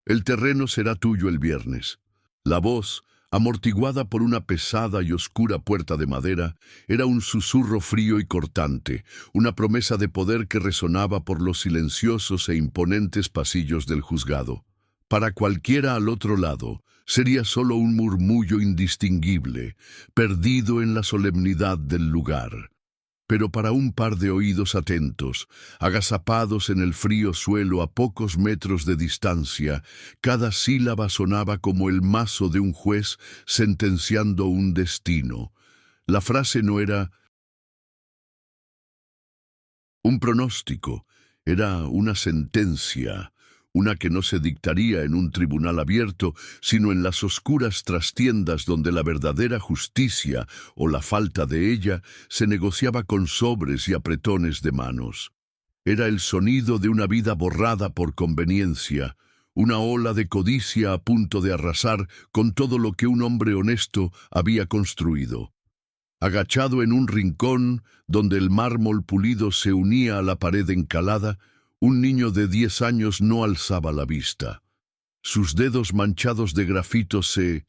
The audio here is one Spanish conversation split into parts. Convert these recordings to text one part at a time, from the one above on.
El terreno será tuyo el viernes. La voz, amortiguada por una pesada y oscura puerta de madera, era un susurro frío y cortante, una promesa de poder que resonaba por los silenciosos e imponentes pasillos del juzgado. Para cualquiera al otro lado, sería solo un murmullo indistinguible, perdido en la solemnidad del lugar. Pero para un par de oídos atentos, agazapados en el frío suelo a pocos metros de distancia, cada sílaba sonaba como el mazo de un juez sentenciando un destino. La frase no era un pronóstico, era una sentencia, una que no se dictaría en un tribunal abierto, sino en las oscuras trastiendas donde la verdadera justicia, o la falta de ella, se negociaba con sobres y apretones de manos. Era el sonido de una vida borrada por conveniencia, una ola de codicia a punto de arrasar con todo lo que un hombre honesto había construido. Agachado en un rincón donde el mármol pulido se unía a la pared encalada, un niño de 10 años no alzaba la vista. Sus dedos manchados de grafito se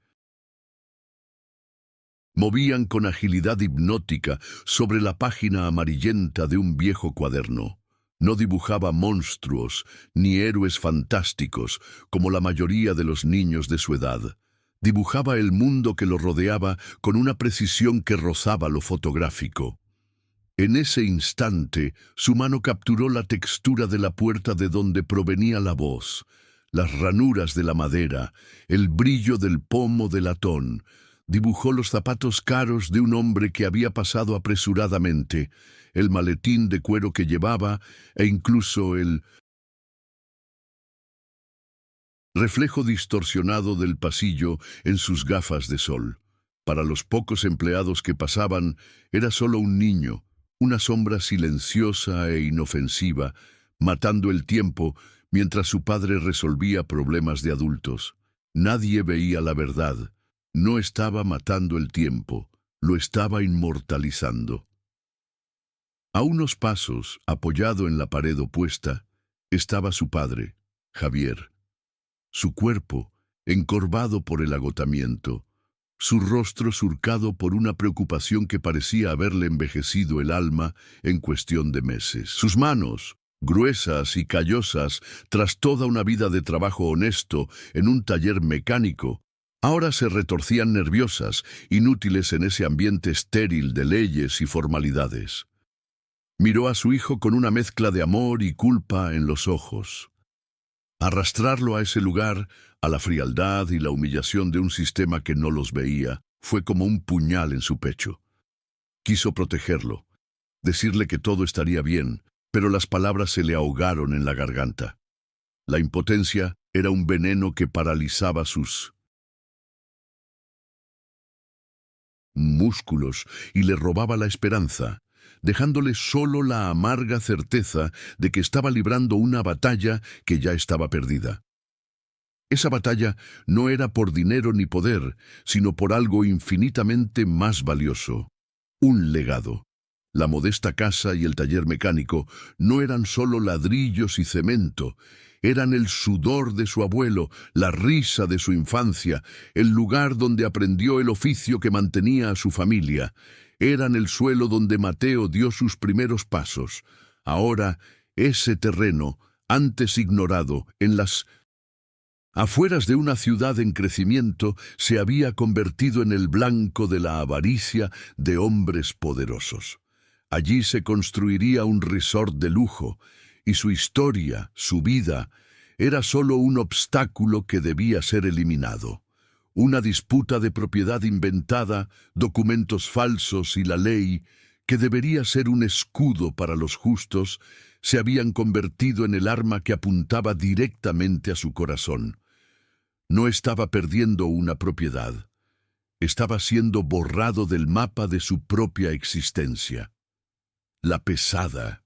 movían con agilidad hipnótica sobre la página amarillenta de un viejo cuaderno. No dibujaba monstruos ni héroes fantásticos como la mayoría de los niños de su edad. Dibujaba el mundo que lo rodeaba con una precisión que rozaba lo fotográfico. En ese instante, su mano capturó la textura de la puerta de donde provenía la voz, las ranuras de la madera, el brillo del pomo de latón. Dibujó los zapatos caros de un hombre que había pasado apresuradamente, el maletín de cuero que llevaba e incluso el reflejo distorsionado del pasillo en sus gafas de sol. Para los pocos empleados que pasaban, era solo un niño, una sombra silenciosa e inofensiva, matando el tiempo mientras su padre resolvía problemas de adultos. Nadie veía la verdad. No estaba matando el tiempo, lo estaba inmortalizando. A unos pasos, apoyado en la pared opuesta, estaba su padre, Javier. Su cuerpo, encorvado por el agotamiento, su rostro surcado por una preocupación que parecía haberle envejecido el alma en cuestión de meses. Sus manos, gruesas y callosas tras toda una vida de trabajo honesto en un taller mecánico, ahora se retorcían nerviosas, inútiles en ese ambiente estéril de leyes y formalidades. Miró a su hijo con una mezcla de amor y culpa en los ojos. Arrastrarlo a ese lugar, a la frialdad y la humillación de un sistema que no los veía, fue como un puñal en su pecho. Quiso protegerlo, decirle que todo estaría bien, pero las palabras se le ahogaron en la garganta. La impotencia era un veneno que paralizaba sus músculos y le robaba la esperanza, dejándole solo la amarga certeza de que estaba librando una batalla que ya estaba perdida. Esa batalla no era por dinero ni poder, sino por algo infinitamente más valioso: un legado. La modesta casa y el taller mecánico no eran solo ladrillos y cemento, eran el sudor de su abuelo, la risa de su infancia, el lugar donde aprendió el oficio que mantenía a su familia. Eran el suelo donde Mateo dio sus primeros pasos. Ahora, ese terreno, antes ignorado, en las afueras de una ciudad en crecimiento, se había convertido en el blanco de la avaricia de hombres poderosos. Allí se construiría un resort de lujo, y su historia, su vida, era solo un obstáculo que debía ser eliminado. Una disputa de propiedad inventada, documentos falsos y la ley, que debería ser un escudo para los justos, se habían convertido en el arma que apuntaba directamente a su corazón. No estaba perdiendo una propiedad, estaba siendo borrado del mapa de su propia existencia. La pesada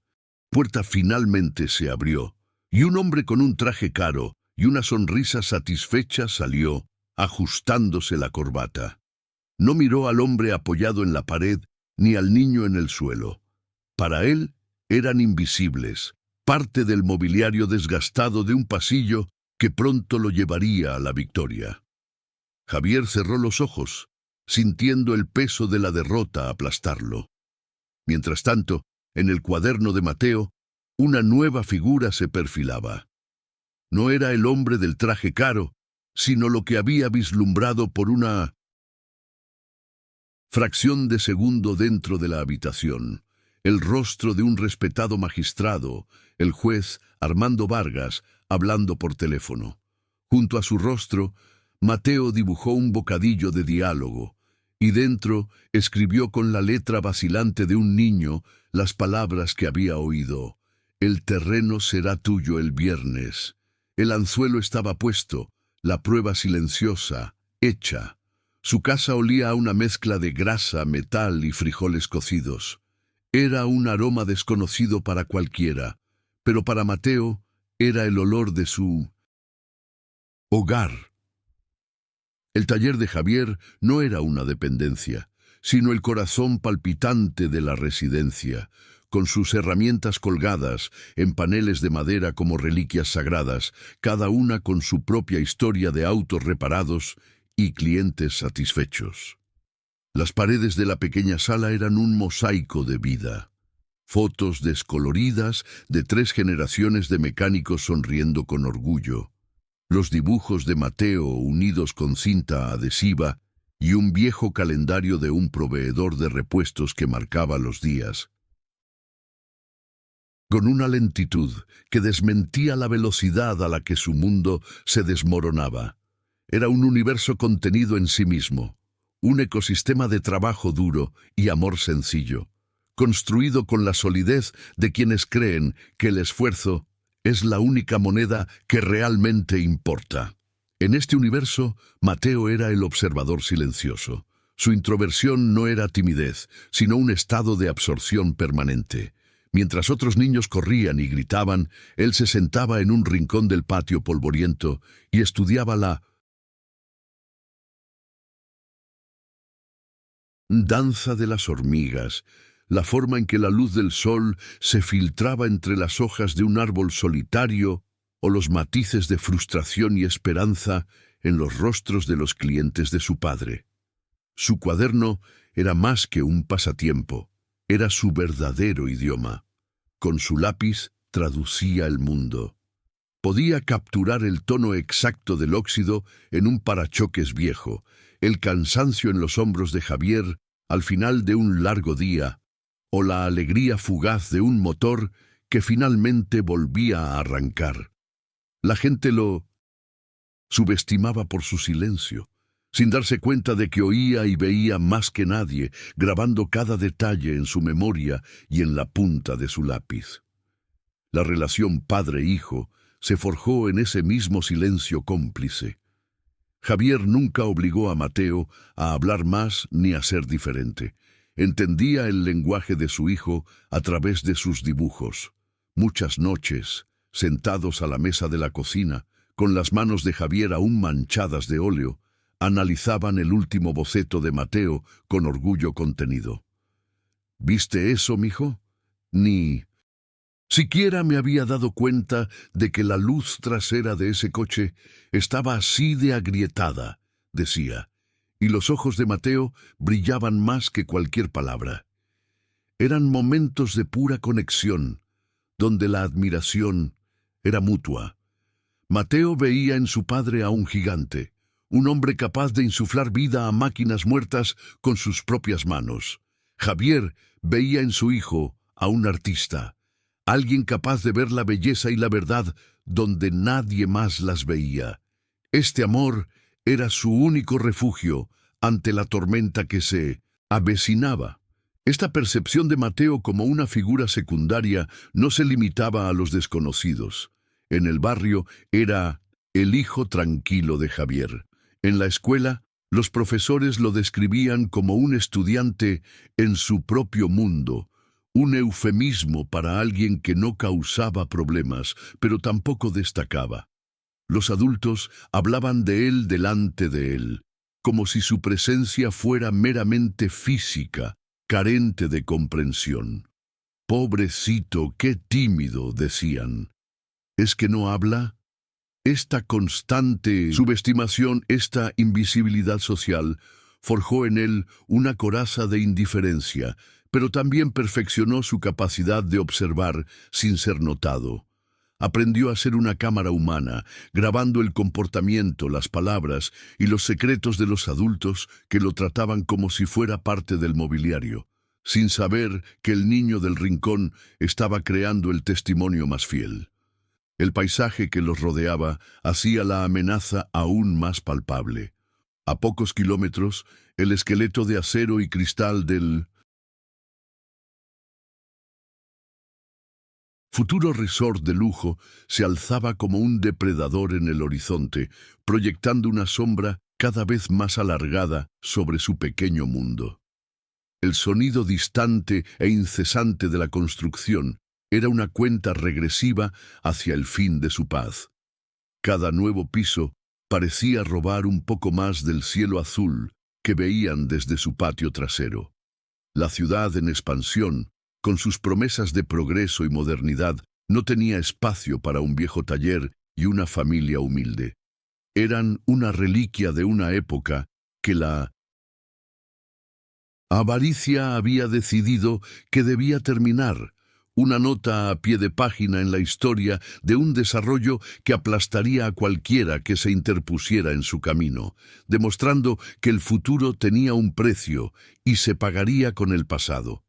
puerta finalmente se abrió, y un hombre con un traje caro y una sonrisa satisfecha salió, ajustándose la corbata. No miró al hombre apoyado en la pared ni al niño en el suelo. Para él eran invisibles, parte del mobiliario desgastado de un pasillo que pronto lo llevaría a la victoria. Javier cerró los ojos, sintiendo el peso de la derrota aplastarlo. Mientras tanto, en el cuaderno de Mateo, una nueva figura se perfilaba. No era el hombre del traje caro, sino lo que había vislumbrado por una fracción de segundo dentro de la habitación, el rostro de un respetado magistrado, el juez Armando Vargas, hablando por teléfono. Junto a su rostro, Mateo dibujó un bocadillo de diálogo, y dentro escribió con la letra vacilante de un niño las palabras que había oído. El terreno será tuyo el viernes. El anzuelo estaba puesto, la prueba silenciosa, hecha. Su casa olía a una mezcla de grasa, metal y frijoles cocidos. Era un aroma desconocido para cualquiera, pero para Mateo era el olor de su hogar. El taller de Javier no era una dependencia, sino el corazón palpitante de la residencia, con sus herramientas colgadas en paneles de madera como reliquias sagradas, cada una con su propia historia de autos reparados y clientes satisfechos. Las paredes de la pequeña sala eran un mosaico de vida. Fotos descoloridas de 3 generaciones de mecánicos sonriendo con orgullo. Los dibujos de Mateo unidos con cinta adhesiva y un viejo calendario de un proveedor de repuestos que marcaba los días. Con una lentitud que desmentía la velocidad a la que su mundo se desmoronaba. Era un universo contenido en sí mismo, un ecosistema de trabajo duro y amor sencillo, construido con la solidez de quienes creen que el esfuerzo es la única moneda que realmente importa. En este universo, Mateo era el observador silencioso. Su introversión no era timidez, sino un estado de absorción permanente. Mientras otros niños corrían y gritaban, él se sentaba en un rincón del patio polvoriento y estudiaba la danza de las hormigas, la forma en que la luz del sol se filtraba entre las hojas de un árbol solitario o los matices de frustración y esperanza en los rostros de los clientes de su padre. Su cuaderno era más que un pasatiempo, era su verdadero idioma. Con su lápiz traducía el mundo. Podía capturar el tono exacto del óxido en un parachoques viejo, el cansancio en los hombros de Javier al final de un largo día, o la alegría fugaz de un motor que finalmente volvía a arrancar. La gente lo subestimaba por su silencio, sin darse cuenta de que oía y veía más que nadie, grabando cada detalle en su memoria y en la punta de su lápiz. La relación padre-hijo se forjó en ese mismo silencio cómplice. Javier nunca obligó a Mateo a hablar más ni a ser diferente. Entendía el lenguaje de su hijo a través de sus dibujos. Muchas noches, sentados a la mesa de la cocina, con las manos de Javier aún manchadas de óleo, analizaban el último boceto de Mateo con orgullo contenido. ¿Viste eso, mijo? Ni siquiera me había dado cuenta de que la luz trasera de ese coche estaba así de agrietada, decía, y los ojos de Mateo brillaban más que cualquier palabra. Eran momentos de pura conexión, donde la admiración era mutua. Mateo veía en su padre a un gigante, un hombre capaz de insuflar vida a máquinas muertas con sus propias manos. Javier veía en su hijo a un artista, alguien capaz de ver la belleza y la verdad donde nadie más las veía. Este amor era su único refugio ante la tormenta que se avecinaba. Esta percepción de Mateo como una figura secundaria no se limitaba a los desconocidos. En el barrio era el hijo tranquilo de Javier. En la escuela, los profesores lo describían como un estudiante en su propio mundo, un eufemismo para alguien que no causaba problemas, pero tampoco destacaba. Los adultos hablaban de él delante de él, como si su presencia fuera meramente física, carente de comprensión. «Pobrecito, qué tímido», decían. «¿Es que no habla? Esta constante subestimación, esta invisibilidad social, forjó en él una coraza de indiferencia, pero también perfeccionó su capacidad de observar sin ser notado. Aprendió a ser una cámara humana, grabando el comportamiento, las palabras y los secretos de los adultos que lo trataban como si fuera parte del mobiliario, sin saber que el niño del rincón estaba creando el testimonio más fiel. El paisaje que los rodeaba hacía la amenaza aún más palpable. A pocos kilómetros, el esqueleto de acero y cristal del futuro resort de lujo se alzaba como un depredador en el horizonte, proyectando una sombra cada vez más alargada sobre su pequeño mundo. El sonido distante e incesante de la construcción era una cuenta regresiva hacia el fin de su paz. Cada nuevo piso parecía robar un poco más del cielo azul que veían desde su patio trasero. La ciudad en expansión, con sus promesas de progreso y modernidad, no tenía espacio para un viejo taller y una familia humilde. Eran una reliquia de una época que la avaricia había decidido que debía terminar, una nota a pie de página en la historia de un desarrollo que aplastaría a cualquiera que se interpusiera en su camino, demostrando que el futuro tenía un precio y se pagaría con el pasado.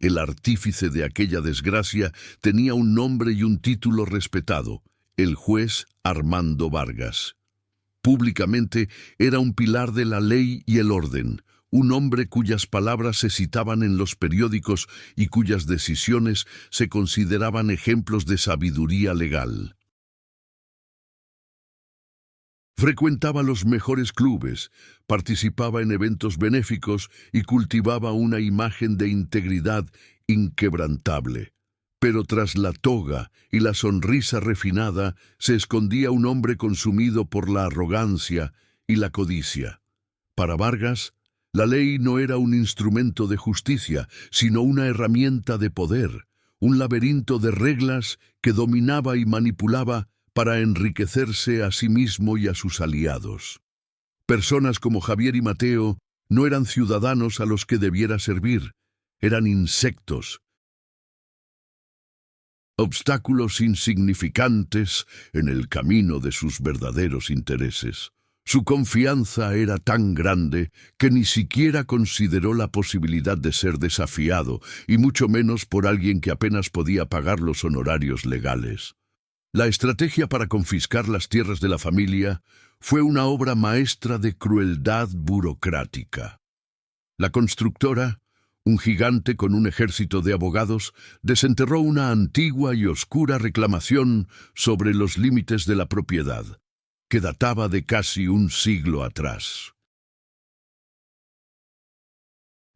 El artífice de aquella desgracia tenía un nombre y un título respetado: el juez Armando Vargas. Públicamente era un pilar de la ley y el orden, un hombre cuyas palabras se citaban en los periódicos y cuyas decisiones se consideraban ejemplos de sabiduría legal. Frecuentaba los mejores clubes, participaba en eventos benéficos y cultivaba una imagen de integridad inquebrantable. Pero tras la toga y la sonrisa refinada se escondía un hombre consumido por la arrogancia y la codicia. Para Vargas, la ley no era un instrumento de justicia, sino una herramienta de poder, un laberinto de reglas que dominaba y manipulaba para enriquecerse a sí mismo y a sus aliados. Personas como Javier y Mateo no eran ciudadanos a los que debiera servir, eran insectos, obstáculos insignificantes en el camino de sus verdaderos intereses. Su confianza era tan grande que ni siquiera consideró la posibilidad de ser desafiado, y mucho menos por alguien que apenas podía pagar los honorarios legales. La estrategia para confiscar las tierras de la familia fue una obra maestra de crueldad burocrática. La constructora, un gigante con un ejército de abogados, desenterró una antigua y oscura reclamación sobre los límites de la propiedad, que databa de casi un siglo atrás.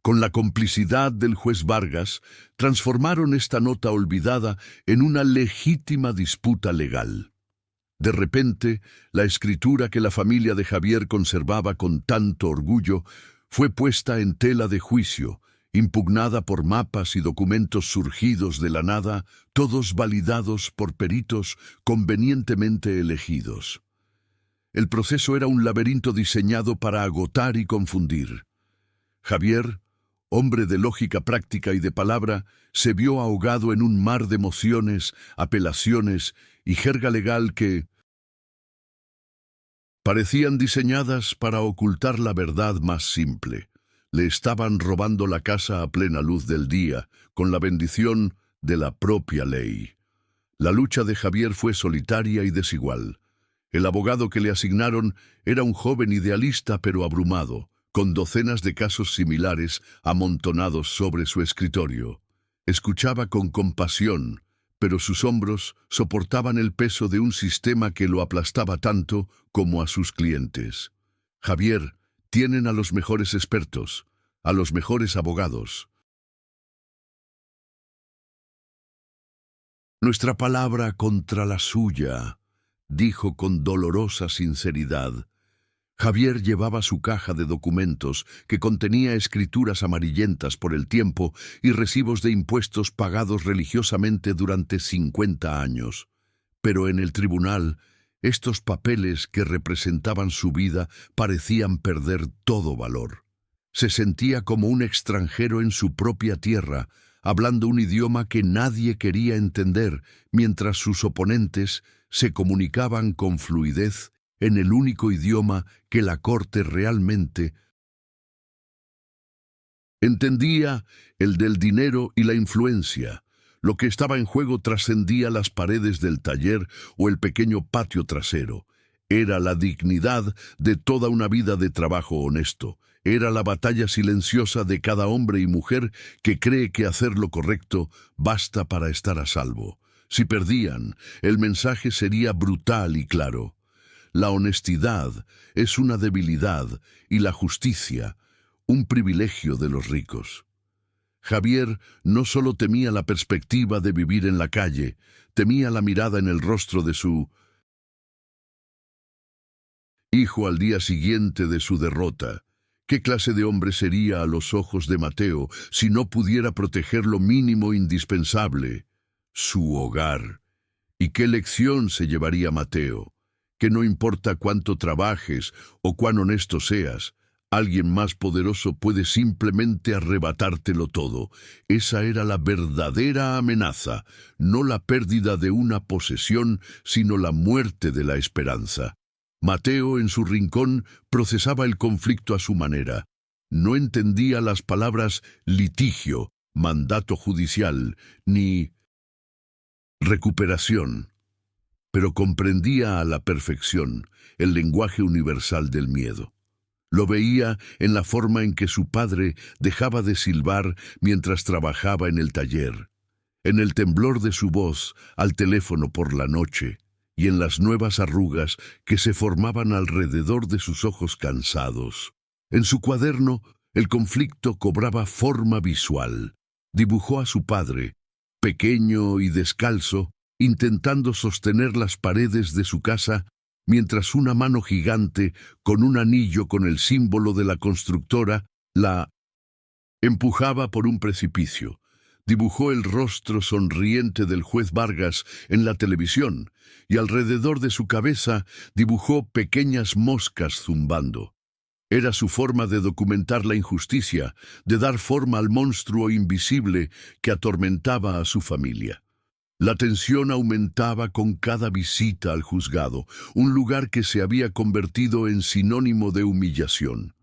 Con la complicidad del juez Vargas, transformaron esta nota olvidada en una legítima disputa legal. De repente, la escritura que la familia de Javier conservaba con tanto orgullo fue puesta en tela de juicio, impugnada por mapas y documentos surgidos de la nada, todos validados por peritos convenientemente elegidos. El proceso era un laberinto diseñado para agotar y confundir. Javier, hombre de lógica práctica y de palabra, se vio ahogado en un mar de emociones, apelaciones y jerga legal que parecían diseñadas para ocultar la verdad más simple. Le estaban robando la casa a plena luz del día, con la bendición de la propia ley. La lucha de Javier fue solitaria y desigual. El abogado que le asignaron era un joven idealista pero abrumado, con docenas de casos similares amontonados sobre su escritorio. Escuchaba con compasión, pero sus hombros soportaban el peso de un sistema que lo aplastaba tanto como a sus clientes. Javier, tienen a los mejores expertos, a los mejores abogados. Nuestra palabra contra la suya, dijo con dolorosa sinceridad. Javier llevaba su caja de documentos que contenía escrituras amarillentas por el tiempo y recibos de impuestos pagados religiosamente durante 50 años. Pero en el tribunal, Estos papeles que representaban su vida parecían perder todo valor. Se sentía como un extranjero en su propia tierra, hablando un idioma que nadie quería entender, mientras sus oponentes se comunicaban con fluidez en el único idioma que la corte realmente entendía, el del dinero y la influencia. Lo que estaba en juego trascendía las paredes del taller o el pequeño patio trasero. Era la dignidad de toda una vida de trabajo honesto. Era la batalla silenciosa de cada hombre y mujer que cree que hacer lo correcto basta para estar a salvo. Si perdían, el mensaje sería brutal y claro. La honestidad es una debilidad y la justicia un privilegio de los ricos. Javier no solo temía la perspectiva de vivir en la calle, temía la mirada en el rostro de su hijo al día siguiente de su derrota. ¿Qué clase de hombre sería a los ojos de Mateo si no pudiera proteger lo mínimo indispensable, su hogar? ¿Y qué lección se llevaría Mateo? Que no importa cuánto trabajes o cuán honesto seas, alguien más poderoso puede simplemente arrebatártelo todo. Esa era la verdadera amenaza, no la pérdida de una posesión, sino la muerte de la esperanza. Mateo, en su rincón, procesaba el conflicto a su manera. No entendía las palabras litigio, mandato judicial, ni recuperación, pero comprendía a la perfección el lenguaje universal del miedo. Lo veía en la forma en que su padre dejaba de silbar mientras trabajaba en el taller, en el temblor de su voz al teléfono por la noche y en las nuevas arrugas que se formaban alrededor de sus ojos cansados. En su cuaderno, el conflicto cobraba forma visual. Dibujó a su padre, pequeño y descalzo, intentando sostener las paredes de su casa, mientras una mano gigante, con un anillo con el símbolo de la constructora, la empujaba por un precipicio. Dibujó el rostro sonriente del juez Vargas en la televisión, y alrededor de su cabeza dibujó pequeñas moscas zumbando. Era su forma de documentar la injusticia, de dar forma al monstruo invisible que atormentaba a su familia. La tensión aumentaba con cada visita al juzgado, un lugar que se había convertido en sinónimo de humillación.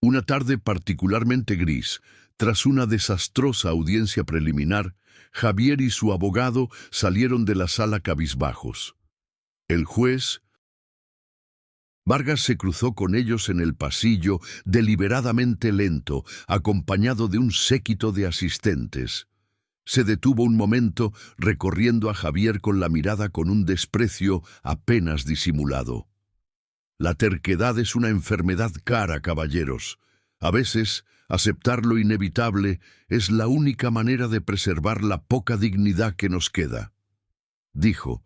Una tarde particularmente gris, tras una desastrosa audiencia preliminar, Javier y su abogado salieron de la sala cabizbajos. El juez Vargas se cruzó con ellos en el pasillo, deliberadamente lento, acompañado de un séquito de asistentes. Se detuvo un momento, recorriendo a Javier con la mirada con un desprecio apenas disimulado. La terquedad es una enfermedad cara, caballeros. A veces, aceptar lo inevitable es la única manera de preservar la poca dignidad que nos queda, dijo,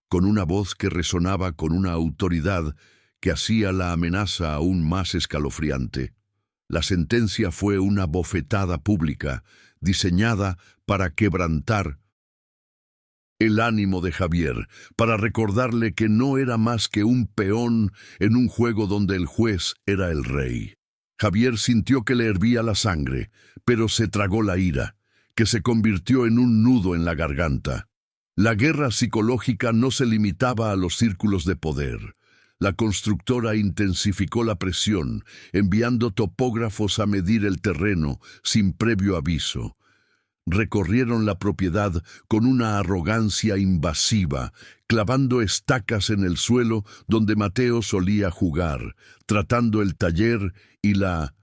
con una voz que resonaba con una autoridad que hacía la amenaza aún más escalofriante. La sentencia fue una bofetada pública, diseñada para quebrantar el ánimo de Javier, para recordarle que no era más que un peón en un juego donde el juez era el rey. Javier sintió que le hervía la sangre, pero se tragó la ira, que se convirtió en un nudo en la garganta. La guerra psicológica no se limitaba a los círculos de poder. La constructora intensificó la presión, enviando topógrafos a medir el terreno sin previo aviso. Recorrieron la propiedad con una arrogancia invasiva, clavando estacas en el suelo donde Mateo solía jugar, tratando el taller y la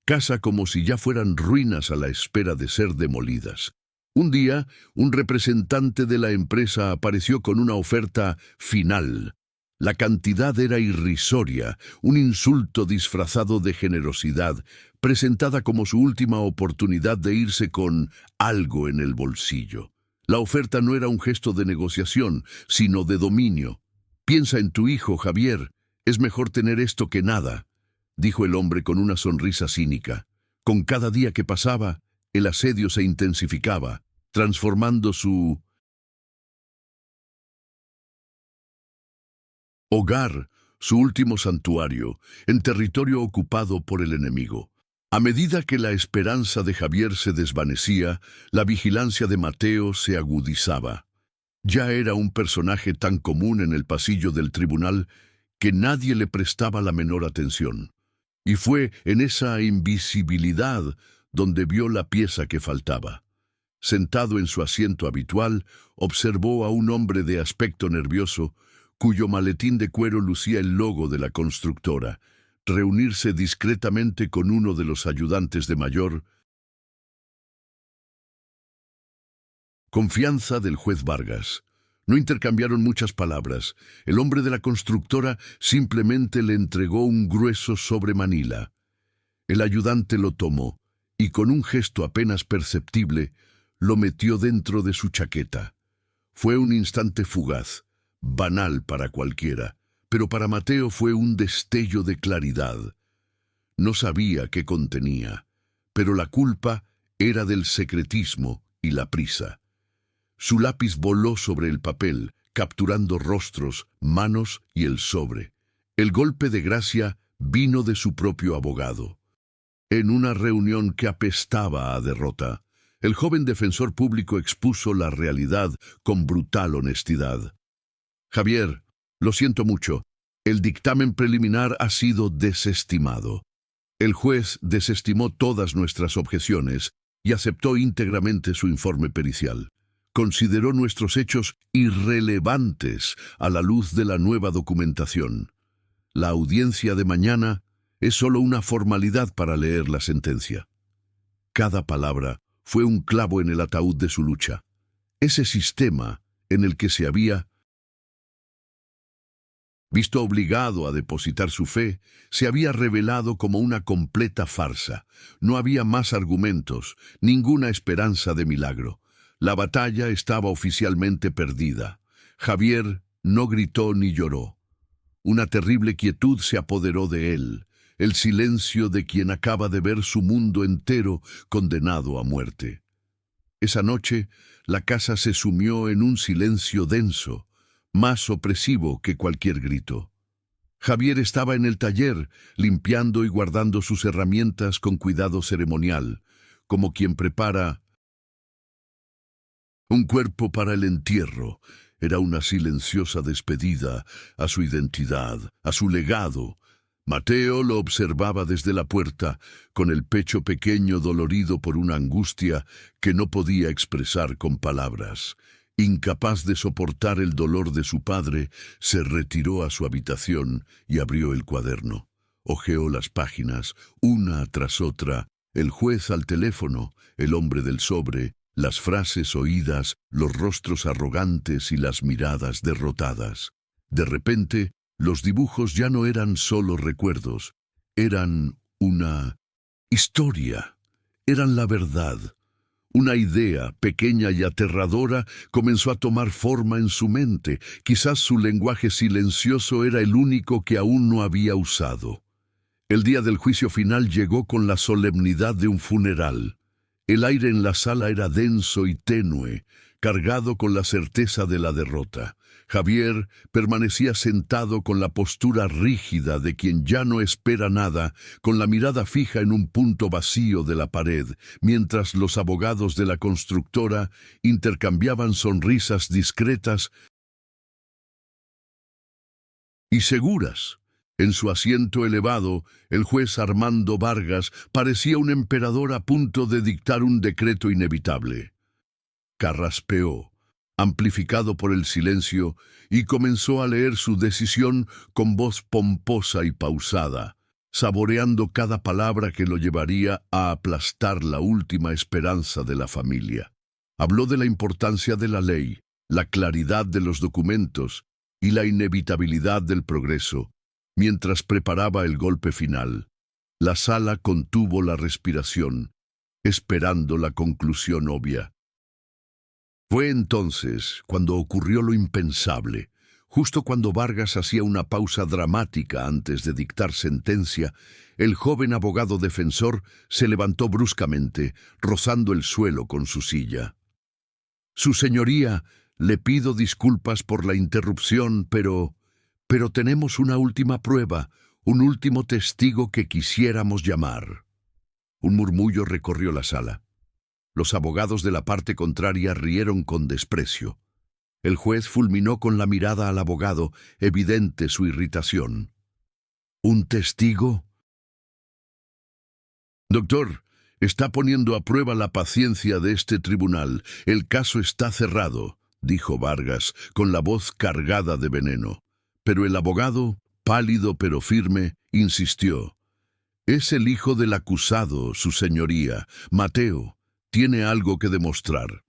casa como si ya fueran ruinas a la espera de ser demolidas. Un día, un representante de la empresa apareció con una oferta final. La cantidad era irrisoria, un insulto disfrazado de generosidad, presentada como su última oportunidad de irse con algo en el bolsillo. La oferta no era un gesto de negociación, sino de dominio. «Piensa en tu hijo, Javier. Es mejor tener esto que nada», dijo el hombre con una sonrisa cínica. Con cada día que pasaba, el asedio se intensificaba, transformando su hogar, su último santuario, en territorio ocupado por el enemigo. A medida que la esperanza de Javier se desvanecía, la vigilancia de Mateo se agudizaba. Ya era un personaje tan común en el pasillo del tribunal que nadie le prestaba la menor atención. Y fue en esa invisibilidad donde vio la pieza que faltaba. Sentado en su asiento habitual, observó a un hombre de aspecto nervioso, cuyo maletín de cuero lucía el logo de la constructora, reunirse discretamente con uno de los ayudantes de mayor confianza del juez Vargas. No intercambiaron muchas palabras. El hombre de la constructora simplemente le entregó un grueso sobre manila. El ayudante lo tomó y con un gesto apenas perceptible lo metió dentro de su chaqueta. Fue un instante fugaz, banal para cualquiera, pero para Mateo fue un destello de claridad. No sabía qué contenía, pero la culpa era del secretismo y la prisa. Su lápiz voló sobre el papel, capturando rostros, manos y el sobre. El golpe de gracia vino de su propio abogado. En una reunión que apestaba a derrota, el joven defensor público expuso la realidad con brutal honestidad. Javier, lo siento mucho, el dictamen preliminar ha sido desestimado. El juez desestimó todas nuestras objeciones y aceptó íntegramente su informe pericial. Consideró nuestros hechos irrelevantes a la luz de la nueva documentación. La audiencia de mañana es solo una formalidad para leer la sentencia. Cada palabra fue un clavo en el ataúd de su lucha. Ese sistema en el que se había visto obligado a depositar su fe, se había revelado como una completa farsa. No había más argumentos, ninguna esperanza de milagro. La batalla estaba oficialmente perdida. Javier no gritó ni lloró. Una terrible quietud se apoderó de él, el silencio de quien acaba de ver su mundo entero condenado a muerte. Esa noche, la casa se sumió en un silencio denso, más opresivo que cualquier grito. Javier estaba en el taller, limpiando y guardando sus herramientas con cuidado ceremonial, como quien prepara un cuerpo para el entierro. Era una silenciosa despedida a su identidad, a su legado. Mateo lo observaba desde la puerta, con el pecho pequeño dolorido por una angustia que no podía expresar con palabras. Incapaz de soportar el dolor de su padre, se retiró a su habitación y abrió el cuaderno. Hojeó las páginas, una tras otra, el juez al teléfono, el hombre del sobre, las frases oídas, los rostros arrogantes y las miradas derrotadas. De repente, los dibujos ya no eran solo recuerdos, eran una historia, eran la verdad. Una idea, pequeña y aterradora, comenzó a tomar forma en su mente. Quizás su lenguaje silencioso era el único que aún no había usado. El día del juicio final llegó con la solemnidad de un funeral. El aire en la sala era denso y tenue, cargado con la certeza de la derrota. Javier permanecía sentado con la postura rígida de quien ya no espera nada, con la mirada fija en un punto vacío de la pared, mientras los abogados de la constructora intercambiaban sonrisas discretas y seguras. En su asiento elevado, el juez Armando Vargas parecía un emperador a punto de dictar un decreto inevitable. Carraspeó, amplificado por el silencio, y comenzó a leer su decisión con voz pomposa y pausada, saboreando cada palabra que lo llevaría a aplastar la última esperanza de la familia. Habló de la importancia de la ley, la claridad de los documentos y la inevitabilidad del progreso. Mientras preparaba el golpe final, la sala contuvo la respiración, esperando la conclusión obvia. Fue entonces cuando ocurrió lo impensable. Justo cuando Vargas hacía una pausa dramática antes de dictar sentencia, el joven abogado defensor se levantó bruscamente, rozando el suelo con su silla. «Su señoría, le pido disculpas por la interrupción, pero Pero tenemos una última prueba, un último testigo que quisiéramos llamar. Un murmullo recorrió la sala. Los abogados de la parte contraria rieron con desprecio. El juez fulminó con la mirada al abogado, evidente su irritación. ¿Un testigo? Doctor, está poniendo a prueba la paciencia de este tribunal. El caso está cerrado, dijo Vargas, con la voz cargada de veneno. Pero el abogado, pálido pero firme, insistió. Es el hijo del acusado, su señoría, Mateo. Tiene algo que demostrar.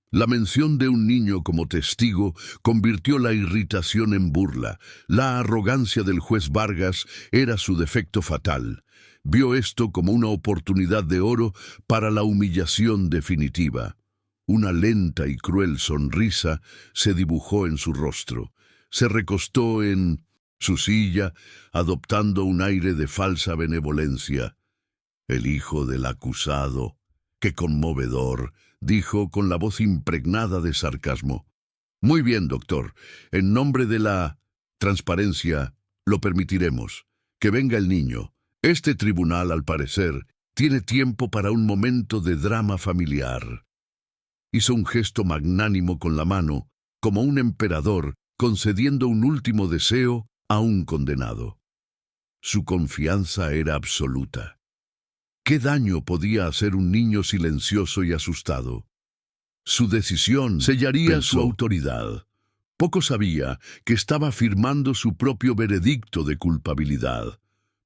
La mención de un niño como testigo convirtió la irritación en burla. La arrogancia del juez Vargas era su defecto fatal. Vio esto como una oportunidad de oro para la humillación definitiva. Una lenta y cruel sonrisa se dibujó en su rostro. Se recostó en su silla, adoptando un aire de falsa benevolencia. El hijo del acusado. ¡Qué conmovedor!, dijo con la voz impregnada de sarcasmo. Muy bien, doctor. En nombre de la transparencia, lo permitiremos. Que venga el niño. Este tribunal, al parecer, tiene tiempo para un momento de drama familiar. Hizo un gesto magnánimo con la mano, como un emperador concediendo un último deseo a un condenado. Su confianza era absoluta. ¿Qué daño podía hacer un niño silencioso y asustado? Su decisión sellaría su autoridad. Poco sabía que estaba firmando su propio veredicto de culpabilidad.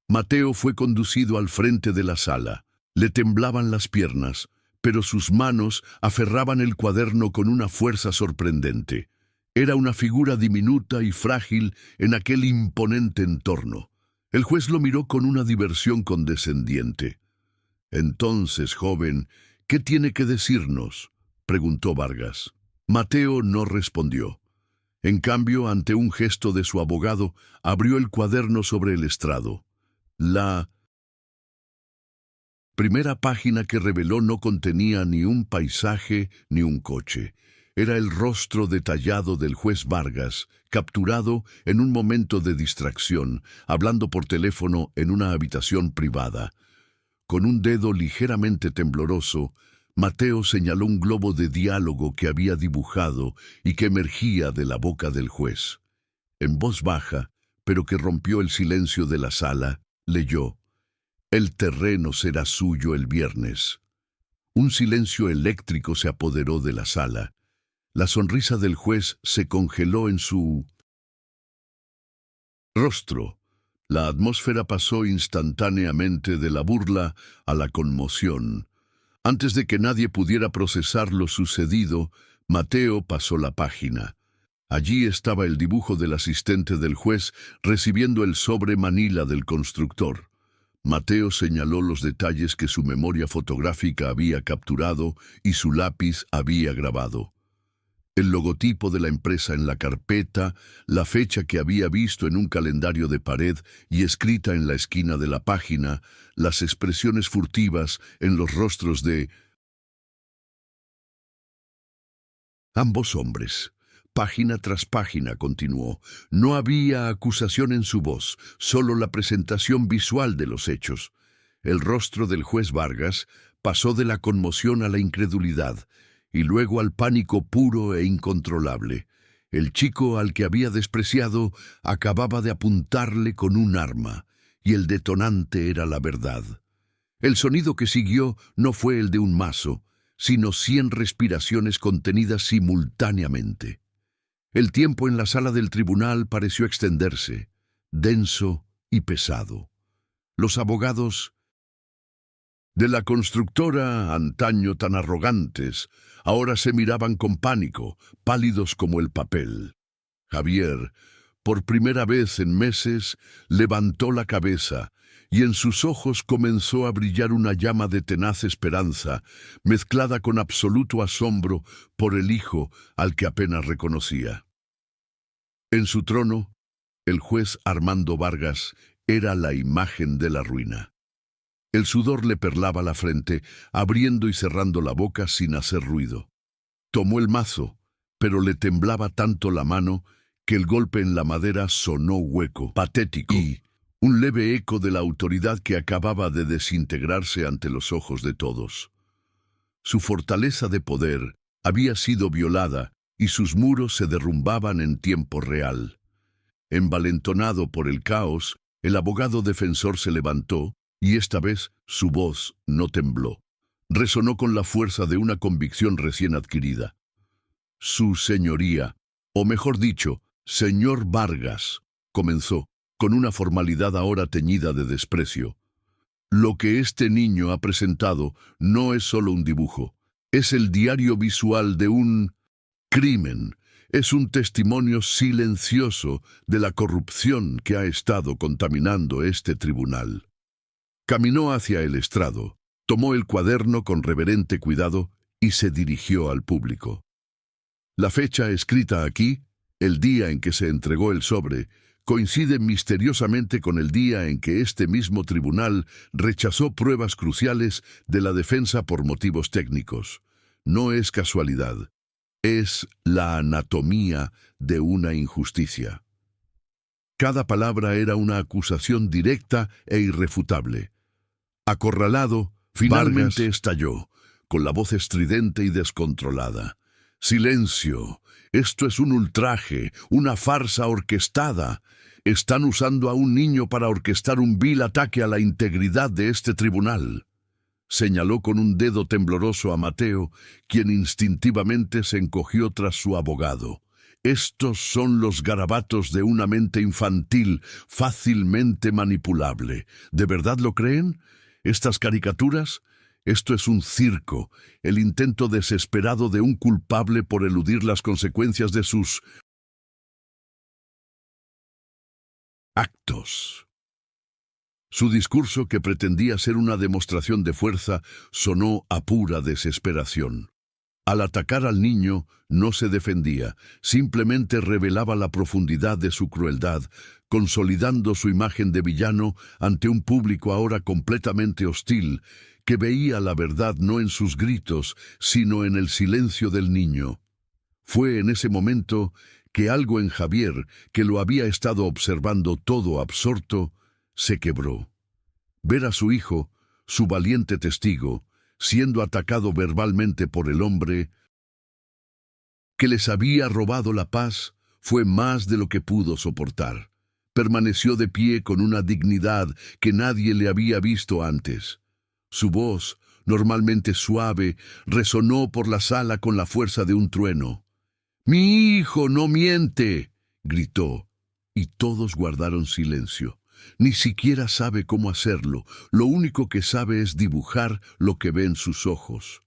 Mateo fue conducido al frente de la sala. Le temblaban las piernas, pero sus manos aferraban el cuaderno con una fuerza sorprendente. Era una figura diminuta y frágil en aquel imponente entorno. El juez lo miró con una diversión condescendiente. «Entonces, joven, ¿qué tiene que decirnos?», preguntó Vargas. Mateo no respondió. En cambio, ante un gesto de su abogado, abrió el cuaderno sobre el estrado. La primera página que reveló no contenía ni un paisaje ni un coche. Era el rostro detallado del juez Vargas, capturado en un momento de distracción, hablando por teléfono en una habitación privada. Con un dedo ligeramente tembloroso, Mateo señaló un globo de diálogo que había dibujado y que emergía de la boca del juez. En voz baja, pero que rompió el silencio de la sala, leyó: «El terreno será suyo el viernes». Un silencio eléctrico se apoderó de la sala. La sonrisa del juez se congeló en su rostro. La atmósfera pasó instantáneamente de la burla a la conmoción. Antes de que nadie pudiera procesar lo sucedido, Mateo pasó la página. Allí estaba el dibujo del asistente del juez recibiendo el sobre manila del constructor. Mateo señaló los detalles que su memoria fotográfica había capturado y su lápiz había grabado. El logotipo de la empresa en la carpeta, la fecha que había visto en un calendario de pared y escrita en la esquina de la página, las expresiones furtivas en los rostros de ambos hombres. Página tras página continuó. No había acusación en su voz, solo la presentación visual de los hechos. El rostro del juez Vargas pasó de la conmoción a la incredulidad, y luego al pánico puro e incontrolable. El chico al que había despreciado acababa de apuntarle con un arma, y el detonante era la verdad. El sonido que siguió no fue el de un mazo, sino 100 respiraciones contenidas simultáneamente. El tiempo en la sala del tribunal pareció extenderse, denso y pesado. Los abogados de la constructora, antaño tan arrogantes, ahora se miraban con pánico, pálidos como el papel. Javier, por primera vez en meses, levantó la cabeza y en sus ojos comenzó a brillar una llama de tenaz esperanza, mezclada con absoluto asombro por el hijo al que apenas reconocía. En su trono, el juez Armando Vargas era la imagen de la ruina. El sudor le perlaba la frente, abriendo y cerrando la boca sin hacer ruido. Tomó el mazo, pero le temblaba tanto la mano que el golpe en la madera sonó hueco, patético, y un leve eco de la autoridad que acababa de desintegrarse ante los ojos de todos. Su fortaleza de poder había sido violada y sus muros se derrumbaban en tiempo real. Envalentonado por el caos, el abogado defensor se levantó y esta vez su voz no tembló. Resonó con la fuerza de una convicción recién adquirida. Su señoría, o mejor dicho, señor Vargas, comenzó, con una formalidad ahora teñida de desprecio. Lo que este niño ha presentado no es solo un dibujo, es el diario visual de un crimen, es un testimonio silencioso de la corrupción que ha estado contaminando este tribunal. Caminó hacia el estrado, tomó el cuaderno con reverente cuidado y se dirigió al público. La fecha escrita aquí, el día en que se entregó el sobre, coincide misteriosamente con el día en que este mismo tribunal rechazó pruebas cruciales de la defensa por motivos técnicos. No es casualidad, es la anatomía de una injusticia. Cada palabra era una acusación directa e irrefutable. Acorralado, finalmente estalló, con la voz estridente y descontrolada. «Silencio. Esto es un ultraje, una farsa orquestada. Están usando a un niño para orquestar un vil ataque a la integridad de este tribunal». Señaló con un dedo tembloroso a Mateo, quien instintivamente se encogió tras su abogado. «Estos son los garabatos de una mente infantil, fácilmente manipulable. ¿De verdad lo creen? ¿Estas caricaturas? Esto es un circo, el intento desesperado de un culpable por eludir las consecuencias de sus actos». Su discurso, que pretendía ser una demostración de fuerza, sonó a pura desesperación. Al atacar al niño, no se defendía, simplemente revelaba la profundidad de su crueldad, consolidando su imagen de villano ante un público ahora completamente hostil, que veía la verdad no en sus gritos, sino en el silencio del niño. Fue en ese momento que algo en Javier, que lo había estado observando todo absorto, se quebró. Ver a su hijo, su valiente testigo, siendo atacado verbalmente por el hombre que les había robado la paz, fue más de lo que pudo soportar. Permaneció de pie con una dignidad que nadie le había visto antes. Su voz, normalmente suave, resonó por la sala con la fuerza de un trueno. «¡Mi hijo no miente!», gritó, y todos guardaron silencio. Ni siquiera sabe cómo hacerlo, lo único que sabe es dibujar lo que ve en sus ojos.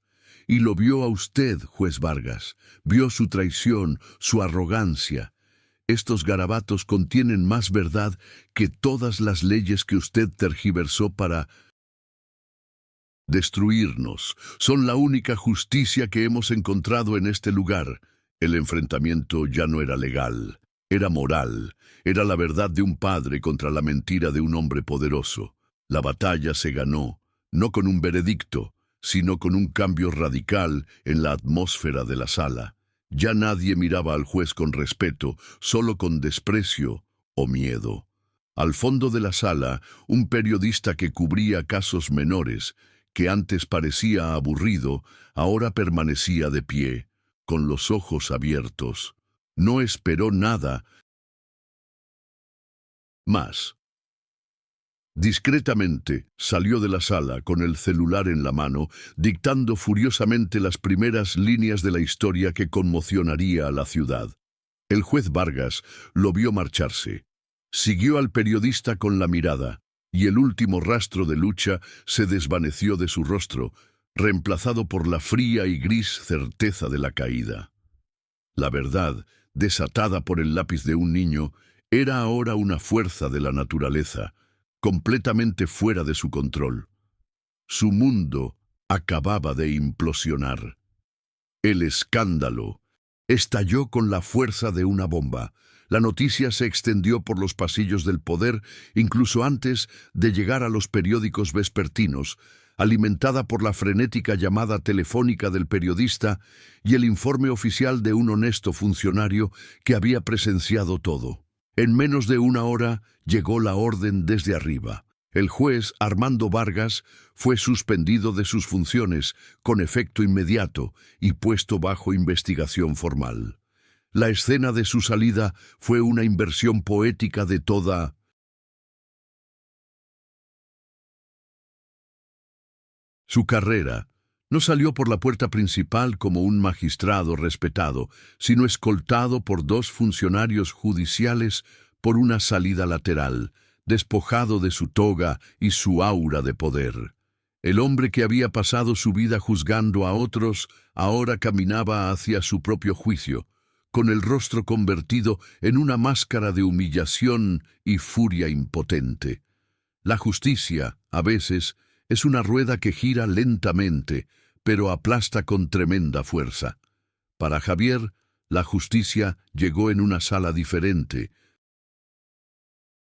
Y lo vio a usted, juez Vargas, vio su traición, su arrogancia. Estos garabatos contienen más verdad que todas las leyes que usted tergiversó para destruirnos. Son la única justicia que hemos encontrado en este lugar. El enfrentamiento ya no era legal, era moral, era la verdad de un padre contra la mentira de un hombre poderoso. La batalla se ganó, no con un veredicto, sino con un cambio radical en la atmósfera de la sala. Ya nadie miraba al juez con respeto, solo con desprecio o miedo. Al fondo de la sala, un periodista que cubría casos menores, que antes parecía aburrido, ahora permanecía de pie, con los ojos abiertos. No esperó nada más. Discretamente salió de la sala con el celular en la mano, dictando furiosamente las primeras líneas de la historia que conmocionaría a la ciudad. El juez Vargas lo vio marcharse. Siguió al periodista con la mirada, y el último rastro de lucha se desvaneció de su rostro, reemplazado por la fría y gris certeza de la caída. La verdad, desatada por el lápiz de un niño, era ahora una fuerza de la naturaleza, completamente fuera de su control. Su mundo acababa de implosionar. El escándalo estalló con la fuerza de una bomba. La noticia se extendió por los pasillos del poder, incluso antes de llegar a los periódicos vespertinos, alimentada por la frenética llamada telefónica del periodista y el informe oficial de un honesto funcionario que había presenciado todo. En menos de una hora llegó la orden desde arriba. El juez Armando Vargas fue suspendido de sus funciones con efecto inmediato y puesto bajo investigación formal. La escena de su salida fue una inversión poética de toda su carrera. No salió por la puerta principal como un magistrado respetado, sino escoltado por dos funcionarios judiciales por una salida lateral, despojado de su toga y su aura de poder. El hombre que había pasado su vida juzgando a otros, ahora caminaba hacia su propio juicio, con el rostro convertido en una máscara de humillación y furia impotente. La justicia, a veces, es una rueda que gira lentamente, pero aplasta con tremenda fuerza. Para Javier, la justicia llegó en una sala diferente,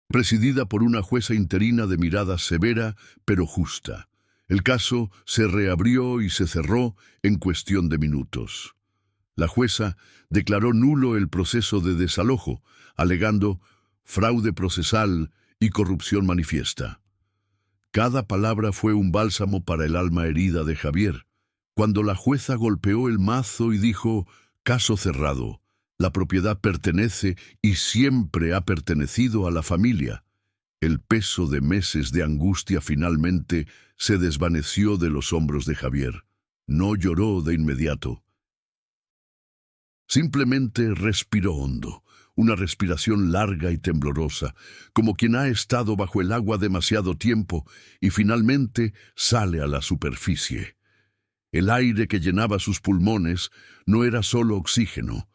presidida por una jueza interina de mirada severa, pero justa. El caso se reabrió y se cerró en cuestión de minutos. La jueza declaró nulo el proceso de desalojo, alegando fraude procesal y corrupción manifiesta. Cada palabra fue un bálsamo para el alma herida de Javier. Cuando la jueza golpeó el mazo y dijo, caso cerrado, la propiedad pertenece y siempre ha pertenecido a la familia, el peso de meses de angustia finalmente se desvaneció de los hombros de Javier. No lloró de inmediato. Simplemente respiró hondo, una respiración larga y temblorosa, como quien ha estado bajo el agua demasiado tiempo y finalmente sale a la superficie. El aire que llenaba sus pulmones no era solo oxígeno,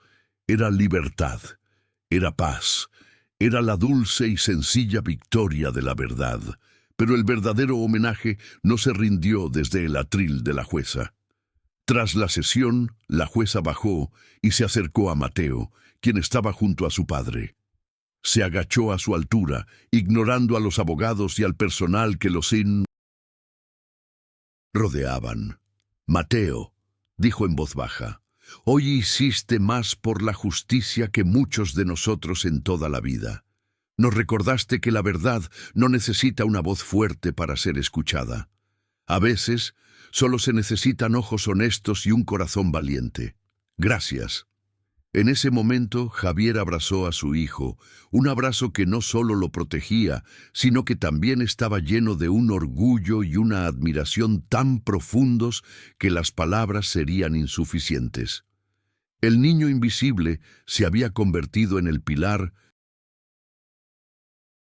era libertad, era paz, era la dulce y sencilla victoria de la verdad. Pero el verdadero homenaje no se rindió desde el atril de la jueza. Tras la sesión, la jueza bajó y se acercó a Mateo, quien estaba junto a su padre. Se agachó a su altura, ignorando a los abogados y al personal que los rodeaban. Mateo, dijo en voz baja, hoy hiciste más por la justicia que muchos de nosotros en toda la vida. Nos recordaste que la verdad no necesita una voz fuerte para ser escuchada. A veces, solo se necesitan ojos honestos y un corazón valiente. Gracias. En ese momento, Javier abrazó a su hijo, un abrazo que no solo lo protegía, sino que también estaba lleno de un orgullo y una admiración tan profundos que las palabras serían insuficientes. El niño invisible se había convertido en el pilar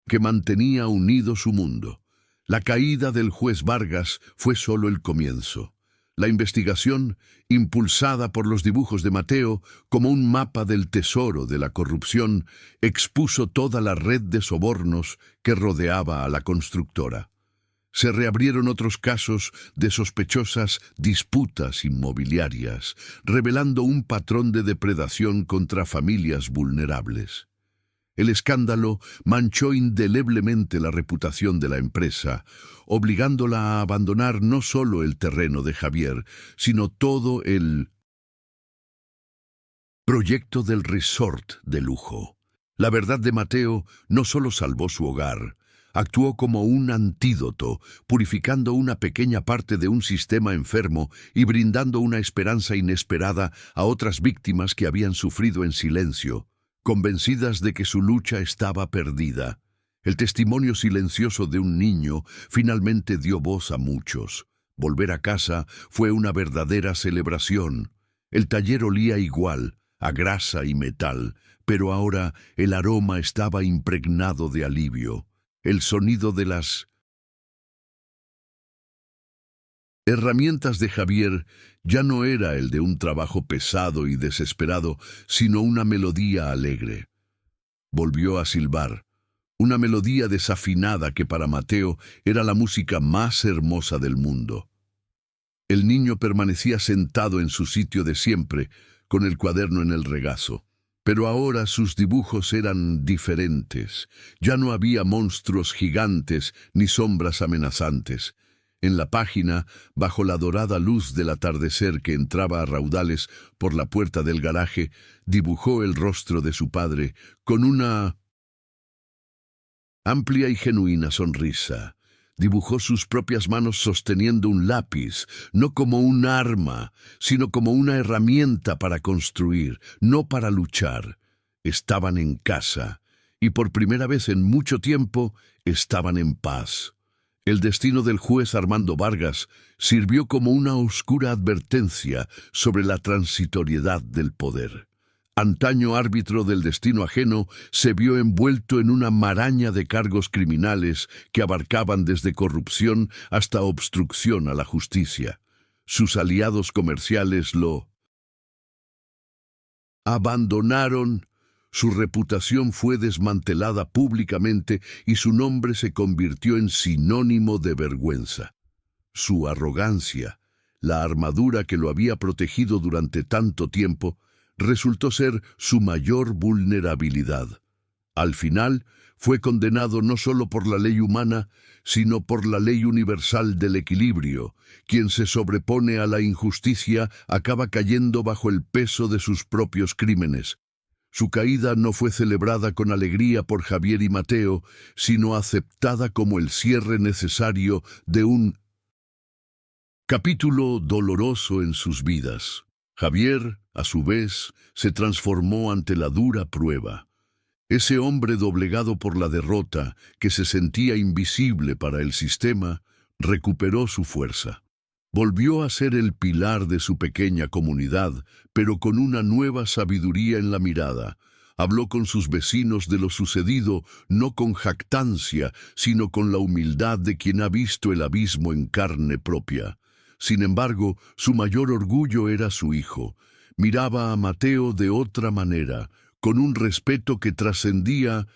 que mantenía unido su mundo. La caída del juez Vargas fue solo el comienzo. La investigación, impulsada por los dibujos de Mateo como un mapa del tesoro de la corrupción, expuso toda la red de sobornos que rodeaba a la constructora. Se reabrieron otros casos de sospechosas disputas inmobiliarias, revelando un patrón de depredación contra familias vulnerables. El escándalo manchó indeleblemente la reputación de la empresa, obligándola a abandonar no solo el terreno de Javier, sino todo el proyecto del resort de lujo. La verdad de Mateo no solo salvó su hogar, actuó como un antídoto, purificando una pequeña parte de un sistema enfermo y brindando una esperanza inesperada a otras víctimas que habían sufrido en silencio, convencidas de que su lucha estaba perdida. El testimonio silencioso de un niño finalmente dio voz a muchos. Volver a casa fue una verdadera celebración. El taller olía igual, a grasa y metal, pero ahora el aroma estaba impregnado de alivio. El sonido de las herramientas de Javier ya no era el de un trabajo pesado y desesperado, sino una melodía alegre. Volvió a silbar, una melodía desafinada que para Mateo era la música más hermosa del mundo. El niño permanecía sentado en su sitio de siempre, con el cuaderno en el regazo. Pero ahora sus dibujos eran diferentes. Ya no había monstruos gigantes ni sombras amenazantes. En la página, bajo la dorada luz del atardecer que entraba a raudales por la puerta del garaje, dibujó el rostro de su padre con una amplia y genuina sonrisa. Dibujó sus propias manos sosteniendo un lápiz, no como un arma, sino como una herramienta para construir, no para luchar. Estaban en casa, y por primera vez en mucho tiempo estaban en paz. El destino del juez Armando Vargas sirvió como una oscura advertencia sobre la transitoriedad del poder. Antaño árbitro del destino ajeno, se vio envuelto en una maraña de cargos criminales que abarcaban desde corrupción hasta obstrucción a la justicia. Sus aliados comerciales lo abandonaron. Su reputación fue desmantelada públicamente y su nombre se convirtió en sinónimo de vergüenza. Su arrogancia, la armadura que lo había protegido durante tanto tiempo, resultó ser su mayor vulnerabilidad. Al final, fue condenado no solo por la ley humana, sino por la ley universal del equilibrio. Quien se sobrepone a la injusticia acaba cayendo bajo el peso de sus propios crímenes. Su caída no fue celebrada con alegría por Javier y Mateo, sino aceptada como el cierre necesario de un capítulo doloroso en sus vidas. Javier, a su vez, se transformó ante la dura prueba. Ese hombre doblegado por la derrota, que se sentía invisible para el sistema, recuperó su fuerza. Volvió a ser el pilar de su pequeña comunidad, pero con una nueva sabiduría en la mirada. Habló con sus vecinos de lo sucedido, no con jactancia, sino con la humildad de quien ha visto el abismo en carne propia. Sin embargo, su mayor orgullo era su hijo. Miraba a Mateo de otra manera, con un respeto que trascendía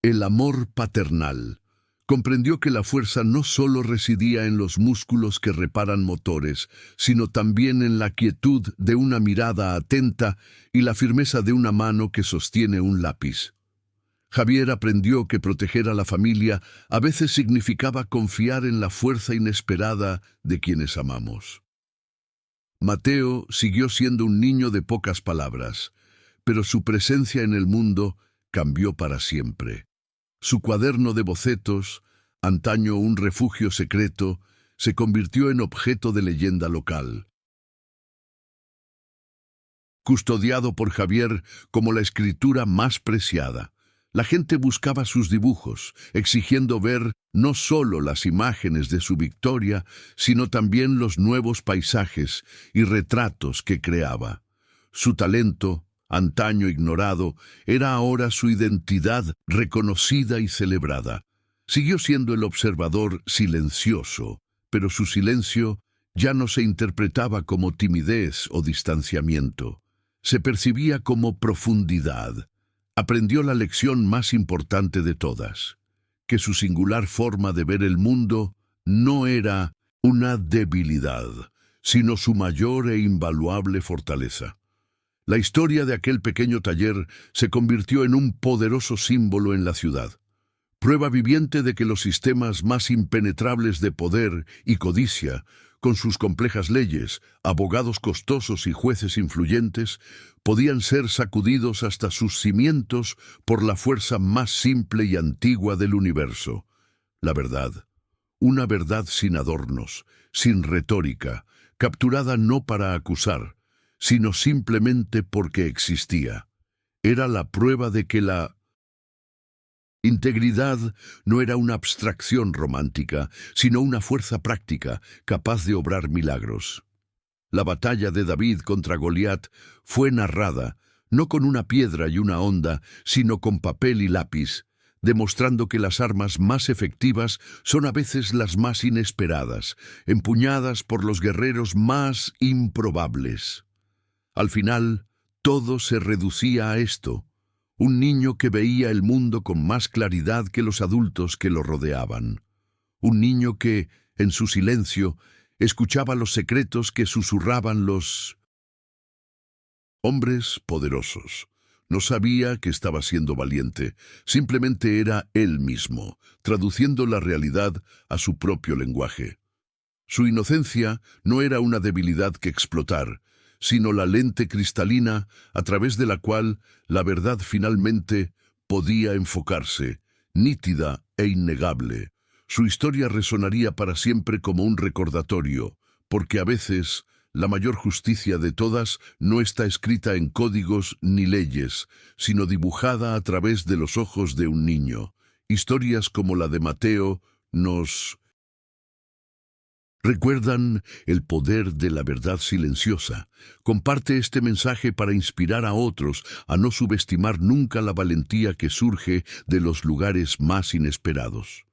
el amor paternal. Comprendió que la fuerza no solo residía en los músculos que reparan motores, sino también en la quietud de una mirada atenta y la firmeza de una mano que sostiene un lápiz. Javier aprendió que proteger a la familia a veces significaba confiar en la fuerza inesperada de quienes amamos. Mateo siguió siendo un niño de pocas palabras, pero su presencia en el mundo cambió para siempre. Su cuaderno de bocetos, antaño un refugio secreto, se convirtió en objeto de leyenda local. Custodiado por Javier como la escritura más preciada, la gente buscaba sus dibujos, exigiendo ver no solo las imágenes de su victoria, sino también los nuevos paisajes y retratos que creaba. Su talento, antaño ignorado, era ahora su identidad reconocida y celebrada. Siguió siendo el observador silencioso, pero su silencio ya no se interpretaba como timidez o distanciamiento. Se percibía como profundidad. Aprendió la lección más importante de todas, que su singular forma de ver el mundo no era una debilidad, sino su mayor e invaluable fortaleza. La historia de aquel pequeño taller se convirtió en un poderoso símbolo en la ciudad, prueba viviente de que los sistemas más impenetrables de poder y codicia, con sus complejas leyes, abogados costosos y jueces influyentes, podían ser sacudidos hasta sus cimientos por la fuerza más simple y antigua del universo: la verdad. Una verdad sin adornos, sin retórica, capturada no para acusar, sino simplemente porque existía. Era la prueba de que la integridad no era una abstracción romántica, sino una fuerza práctica capaz de obrar milagros. La batalla de David contra Goliat fue narrada, no con una piedra y una honda, sino con papel y lápiz, demostrando que las armas más efectivas son a veces las más inesperadas, empuñadas por los guerreros más improbables. Al final, todo se reducía a esto: un niño que veía el mundo con más claridad que los adultos que lo rodeaban. Un niño que, en su silencio, escuchaba los secretos que susurraban los hombres poderosos. No sabía que estaba siendo valiente, simplemente era él mismo, traduciendo la realidad a su propio lenguaje. Su inocencia no era una debilidad que explotar, sino la lente cristalina a través de la cual la verdad finalmente podía enfocarse, nítida e innegable. Su historia resonaría para siempre como un recordatorio, porque a veces la mayor justicia de todas no está escrita en códigos ni leyes, sino dibujada a través de los ojos de un niño. Historias como la de Mateo nos recuerdan el poder de la verdad silenciosa. Comparte este mensaje para inspirar a otros a no subestimar nunca la valentía que surge de los lugares más inesperados.